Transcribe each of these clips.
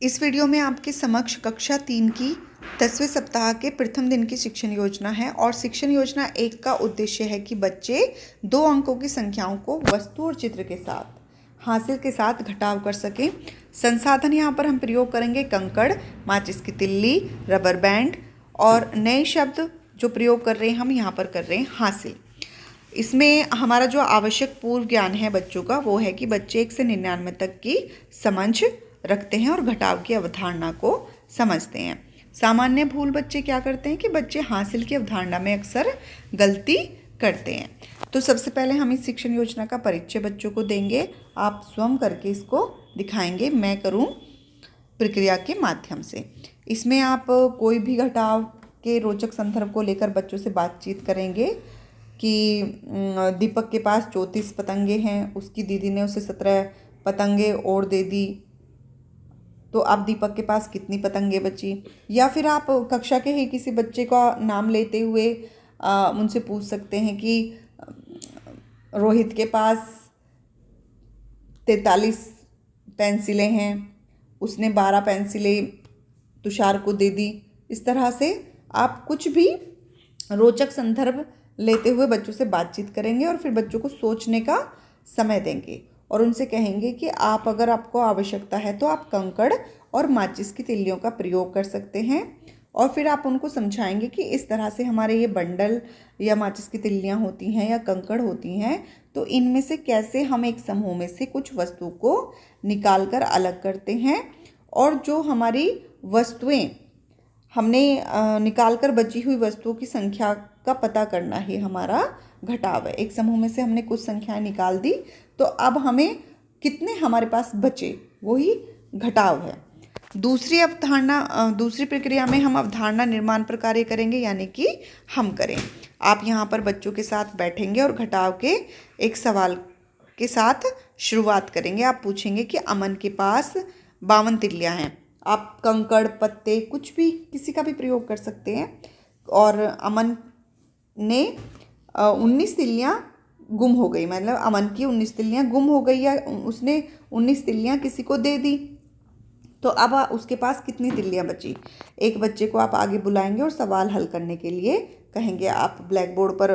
इस वीडियो में आपके समक्ष कक्षा 3 की 10वें सप्ताह के प्रथम दिन की शिक्षण योजना है और शिक्षण योजना 1 का उद्देश्य है कि बच्चे 2 अंकों की संख्याओं को वस्तु और चित्र के साथ हासिल के साथ घटाव कर सकें। संसाधन यहाँ पर हम प्रयोग करेंगे कंकड़, माचिस की तिल्ली, रबर बैंड और नए शब्द जो प्रयोग कर रहे हैं हम यहाँ पर कर रहे हैं हासिल। इसमें हमारा जो आवश्यक पूर्व ज्ञान है बच्चों का वो है कि बच्चे 1 से 99 तक की समझ रखते हैं और घटाव की अवधारणा को समझते हैं। सामान्य भूल बच्चे क्या करते हैं कि बच्चे हासिल की अवधारणा में अक्सर गलती करते हैं। तो सबसे पहले हम इस शिक्षण योजना का परिचय बच्चों को देंगे। आप स्वयं करके इसको दिखाएंगे, मैं करूं प्रक्रिया के माध्यम से। इसमें आप कोई भी घटाव के रोचक संदर्भ को लेकर बच्चों से बातचीत करेंगे कि दीपक के पास 34 पतंगे हैं, उसकी दीदी ने उसे 17 पतंगे और दे दी, तो अब दीपक के पास कितनी पतंगे बची। या फिर आप कक्षा के ही किसी बच्चे का नाम लेते हुए उनसे पूछ सकते हैं कि रोहित के पास 43 पेंसिलें हैं, उसने 12 पेंसिलें तुषार को दे दी। इस तरह से आप कुछ भी रोचक संदर्भ लेते हुए बच्चों से बातचीत करेंगे और फिर बच्चों को सोचने का समय देंगे और उनसे कहेंगे कि आप अगर आपको आवश्यकता है तो आप कंकड़ और माचिस की तिल्लियों का प्रयोग कर सकते हैं। और फिर आप उनको समझाएंगे कि इस तरह से हमारे ये बंडल या माचिस की तिल्लियाँ होती हैं या कंकड़ होती हैं, तो इनमें से कैसे हम एक समूह में से कुछ वस्तु को निकाल कर अलग करते हैं और जो हमारी वस्तुएं हमने निकाल कर बची हुई वस्तुओं की संख्या का पता करना ही हमारा घटाव है। एक समूह में से हमने कुछ संख्याएं निकाल दी, तो अब हमें कितने हमारे पास बचे, वही घटाव है। दूसरी प्रक्रिया में हम अवधारणा निर्माण पर कार्य करेंगे, यानी कि हम करें। आप यहाँ पर बच्चों के साथ बैठेंगे और घटाव के एक सवाल के साथ शुरुआत करेंगे। आप पूछेंगे कि अमन के पास 52 तिल्लियाँ हैं। आप कंकड़, पत्ते, कुछ भी किसी का भी प्रयोग कर सकते हैं। और अमन ने 19 तिल्लियाँ गुम हो गई, मतलब अमन की 19 तिल्लियाँ गुम हो गई या उसने 19 तिल्लियाँ किसी को दे दी, तो अब उसके पास कितनी तिल्लियाँ बची। एक बच्चे को आप आगे बुलाएंगे और सवाल हल करने के लिए कहेंगे। आप ब्लैक बोर्ड पर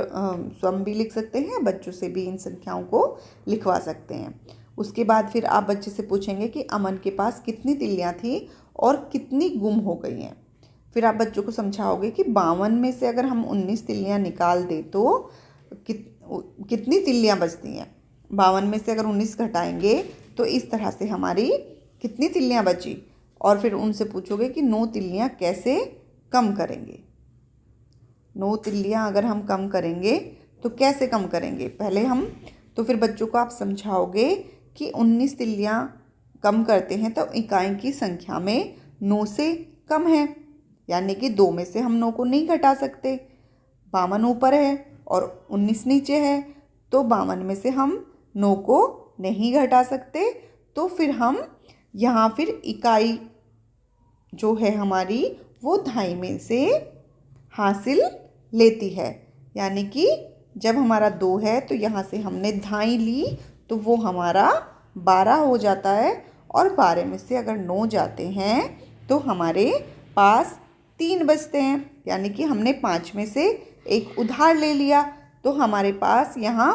स्वयं भी लिख सकते हैं, बच्चों से भी इन संख्याओं को लिखवा सकते हैं। उसके बाद फिर आप बच्चे से पूछेंगे कि अमन के पास कितनी तिल्लियाँ थी और कितनी गुम हो गई हैं। फिर आप बच्चों को समझाओगे कि 52 में से अगर हम 19 तिल्लियाँ निकाल दें तो कितनी तिल्लियाँ बचती हैं। 52 में से अगर 19 घटाएंगे तो इस तरह से हमारी कितनी तिल्लियाँ बची। और फिर उनसे पूछोगे कि 9 तिल्लियाँ कैसे कम करेंगे। 9 तिल्लियाँ अगर हम कम करेंगे तो कैसे कम करेंगे, पहले हम तो फिर बच्चों को आप समझाओगे कि 19 तिल्लियाँ कम करते हैं तो इकाई की संख्या में 9 से कम है, यानी कि 2 में से हम 9 को नहीं घटा सकते। 52 ऊपर है और 19 नीचे है, तो 52 में से हम 9 को नहीं घटा सकते। तो फिर हम यहाँ फिर इकाई जो है हमारी वो दहाई में से हासिल लेती है, यानी कि जब हमारा 2 है तो यहाँ से हमने दहाई ली तो वो हमारा 12 हो जाता है। और 12 में से अगर 9 जाते हैं तो हमारे पास 3 बचते हैं, यानी कि हमने 5 में से एक उधार ले लिया, तो हमारे पास यहाँ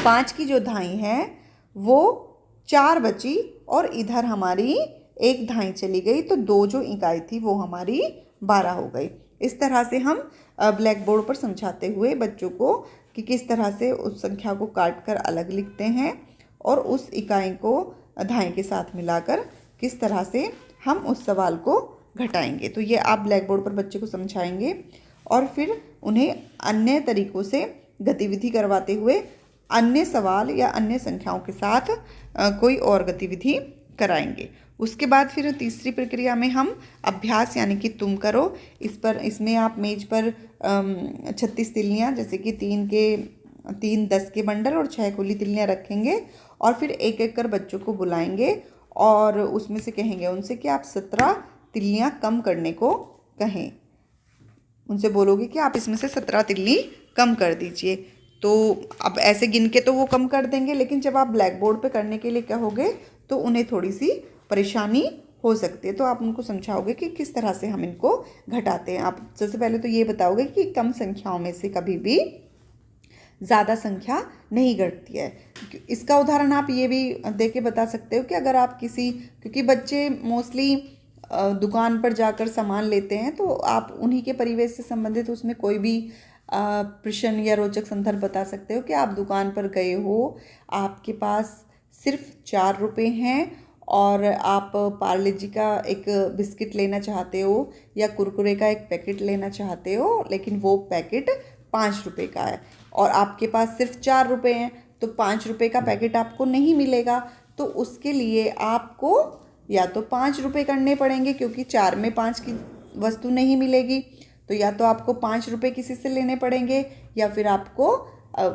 5 की जो दहाई है वो 4 बची और इधर हमारी एक दहाई चली गई, तो 2 जो इकाई थी वो हमारी 12 हो गई। इस तरह से हम ब्लैक बोर्ड पर समझाते हुए बच्चों को कि किस तरह से उस संख्या को काट कर अलग लिखते हैं और उस इकाई को दहाई के साथ मिलाकर किस तरह से हम उस सवाल को घटाएंगे। तो ये आप ब्लैक बोर्ड पर बच्चे को समझाएंगे और फिर उन्हें अन्य तरीक़ों से गतिविधि करवाते हुए अन्य सवाल या अन्य संख्याओं के साथ कोई और गतिविधि कराएंगे। उसके बाद फिर तीसरी प्रक्रिया में हम अभ्यास, यानी कि तुम करो। इसमें आप मेज पर 36 तिल्लियाँ, जैसे कि 3 10 के बंडल और 6 खुली तिल्लियाँ रखेंगे और फिर एक एक कर बच्चों को बुलाएंगे और उसमें से कहेंगे उनसे कि आप 17 तिल्लियाँ कम करने को कहें। उनसे बोलोगे कि आप इसमें से 17 तिल्ली कम कर दीजिए। तो अब ऐसे गिन के तो वो कम कर देंगे, लेकिन जब आप ब्लैक बोर्ड पे करने के लिए कहोगे तो उन्हें थोड़ी सी परेशानी हो सकती है। तो आप उनको समझाओगे कि किस तरह से हम इनको घटाते हैं। आप सबसे पहले तो ये बताओगे कि कम संख्याओं में से कभी भी ज़्यादा संख्या नहीं घटती है। इसका उदाहरण आप ये भी दे के बता सकते हो कि अगर आप क्योंकि बच्चे मोस्टली दुकान पर जाकर सामान लेते हैं, तो आप उन्हीं के परिवेश से संबंधित उसमें कोई भी प्रश्न या रोचक संदर्भ बता सकते हो कि आप दुकान पर गए हो, आपके पास सिर्फ 4 रुपये हैं और आप पार्ले जी का एक बिस्किट लेना चाहते हो या कुरकुरे का एक पैकेट लेना चाहते हो, लेकिन वो पैकेट 5 रुपये का है और आपके पास सिर्फ 4 रुपये हैं, तो 5 रुपये का पैकेट आपको नहीं मिलेगा। तो उसके लिए आपको या तो 5 रुपये करने पड़ेंगे, क्योंकि 4 में 5 की वस्तु नहीं मिलेगी, तो या तो आपको 5 रुपये किसी से लेने पड़ेंगे, या फिर आपको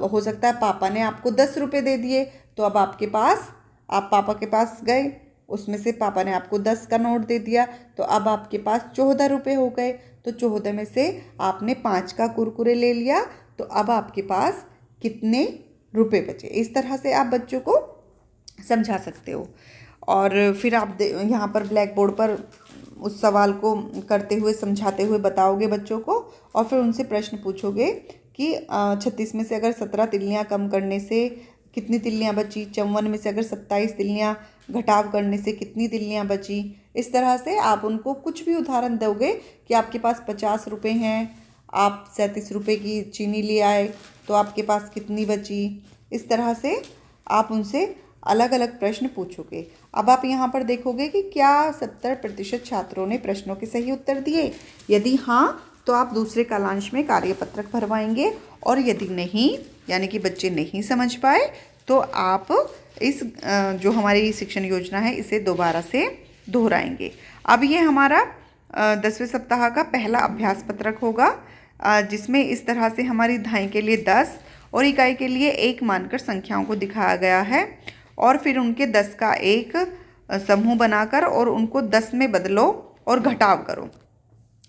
हो सकता है पापा ने आपको 10 रुपये दे दिए, तो अब आप पापा के पास गए, उसमें से पापा ने आपको 10 का नोट दे दिया, तो अब आपके पास 14 रुपये हो गए। तो 14 में से आपने 5 का कुरकुरे ले लिया, तो अब आपके पास कितने रुपए बचे। इस तरह से आप बच्चों को समझा सकते हो। और फिर आप यहाँ पर ब्लैक बोर्ड पर उस सवाल को करते हुए समझाते हुए बताओगे बच्चों को, और फिर उनसे प्रश्न पूछोगे कि 36 में से अगर 17 तिल्लियाँ कम करने से कितनी तिल्लियाँ बची, 54 में से अगर 27 तिल्लियाँ घटाव करने से कितनी तिल्लियाँ बची। इस तरह से आप उनको कुछ भी उदाहरण दोगे कि आपके पास 50 रुपये हैं, आप 37 रुपये की चीनी ले आए, तो आपके पास कितनी बची। इस तरह से आप उनसे अलग अलग प्रश्न पूछोगे। अब आप यहाँ पर देखोगे कि क्या 70% छात्रों ने प्रश्नों के सही उत्तर दिए। यदि हाँ, तो आप दूसरे कालांश में कार्यपत्रक भरवाएंगे, और यदि नहीं, यानी कि बच्चे नहीं समझ पाए, तो आप इस जो हमारी शिक्षण योजना है इसे दोबारा से दोहराएंगे। अब ये हमारा 10वें सप्ताह का पहला अभ्यास पत्रक होगा, जिसमें इस तरह से हमारी दहाई के लिए 10 और इकाई के लिए 1 मानकर संख्याओं को दिखाया गया है, और फिर उनके 10 का एक समूह बनाकर और उनको 10 में बदलो और घटाव करो।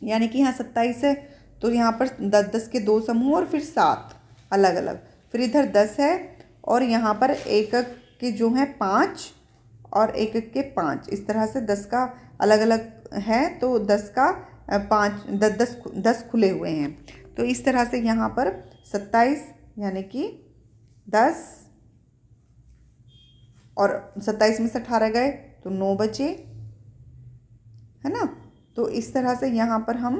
यानी कि यहाँ 27 है, तो यहाँ पर 10 के 2 समूह और फिर 7 अलग अलग, फिर इधर 10 है और यहाँ पर एकक के जो हैं 5 और एकक के 5, इस तरह से 10 का अलग अलग है, तो 10 का 10 खुले हुए हैं। तो इस तरह से यहाँ पर 27 यानी कि 10 और 27 में से 18 गए तो 9 बचे, है ना। तो इस तरह से यहाँ पर हम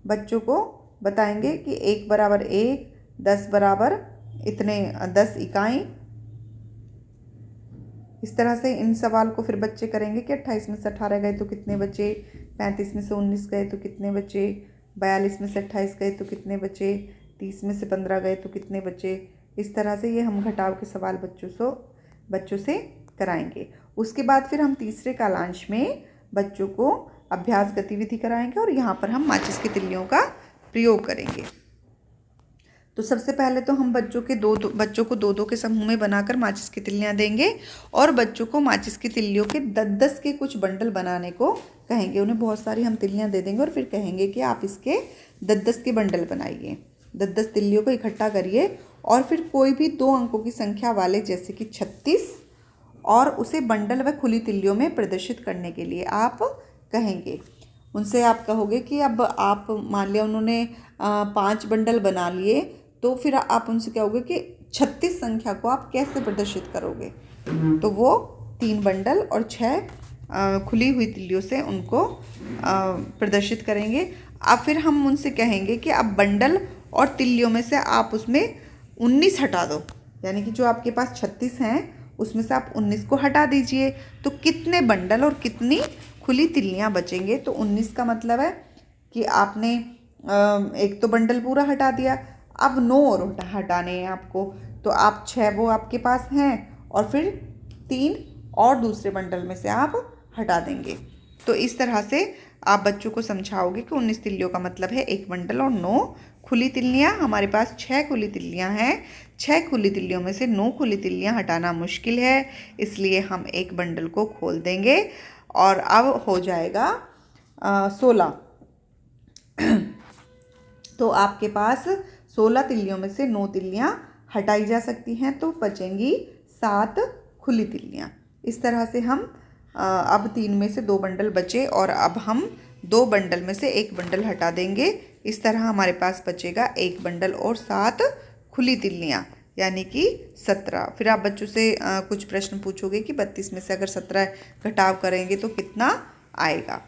बच्चों को बताएंगे कि 1 बराबर 1, 10 बराबर इतने 10 इकाई। इस तरह से इन सवाल को फिर बच्चे करेंगे कि 28 में से 18 गए तो कितने बचे, 35 में से 19 गए तो कितने बचे, 42 में से 28 गए तो कितने बचे, 30 में से 15 गए तो कितने बचे। इस तरह से ये हम घटाव के सवाल बच्चों से कराएंगे। उसके बाद फिर हम तीसरे कालांश में बच्चों को अभ्यास गतिविधि कराएंगे, और यहाँ पर हम माचिस की तिल्लियों का प्रयोग करेंगे। तो सबसे पहले तो हम बच्चों को 2-2 के समूह में बनाकर माचिस की तिल्लियाँ देंगे, और बच्चों को माचिस की तिल्लियों के 10-10 के कुछ बंडल बनाने को कहेंगे। उन्हें बहुत सारी हम तिल्लियाँ दे देंगे और फिर कहेंगे कि आप इसके 10-10 के बंडल बनाइए, 10-10 तिल्लियों को इकट्ठा करिए, और फिर कोई भी 2 अंकों की संख्या वाले जैसे कि 36 और उसे बंडल व खुली तिल्लियों में प्रदर्शित करने के लिए आप कहेंगे। उनसे आप कहोगे कि अब आप मान लिया उन्होंने 5 बंडल बना लिए, तो फिर आप उनसे कहोगे कि 36 संख्या को आप कैसे प्रदर्शित करोगे। तो वो 3 बंडल और 6 खुली हुई तिल्लियों से उनको प्रदर्शित करेंगे। अब फिर हम उनसे कहेंगे कि अब बंडल और तिल्लियों में से आप उसमें 19 हटा दो, यानी कि जो आपके पास 36 हैं उसमें से आप 19 को हटा दीजिए, तो कितने बंडल और कितनी खुली तिल्लियाँ बचेंगे। तो 19 का मतलब है कि आपने एक तो बंडल पूरा हटा दिया, अब 9 और हटाने हैं आपको, तो आप 6 वो आपके पास हैं और फिर 3 और दूसरे बंडल में से आप हटा देंगे। तो इस तरह से आप बच्चों को समझाओगे कि 19 तिल्लियों का मतलब है 1 बंडल और 9 खुली तिल्लियाँ। हमारे पास 6 खुली तिल्लियाँ हैं, 6 खुली तिल्लियों में से 9 खुली तिल्लियाँ हटाना मुश्किल है, इसलिए हम एक बंडल को खोल देंगे और अब हो जाएगा 16। तो आपके पास 16 तिल्लियों में से 9 तिल्लियाँ हटाई जा सकती हैं, तो बचेंगी 7 खुली तिल्लियाँ। इस तरह से हम अब 3 में से 2 बंडल बचे और अब हम 2 बंडल में से 1 बंडल हटा देंगे। इस तरह हमारे पास बचेगा 1 बंडल और 7 खुली तिल्लियाँ, यानी कि 17। फिर आप बच्चों से कुछ प्रश्न पूछोगे कि 32 में से अगर 17 घटाव करेंगे तो कितना आएगा।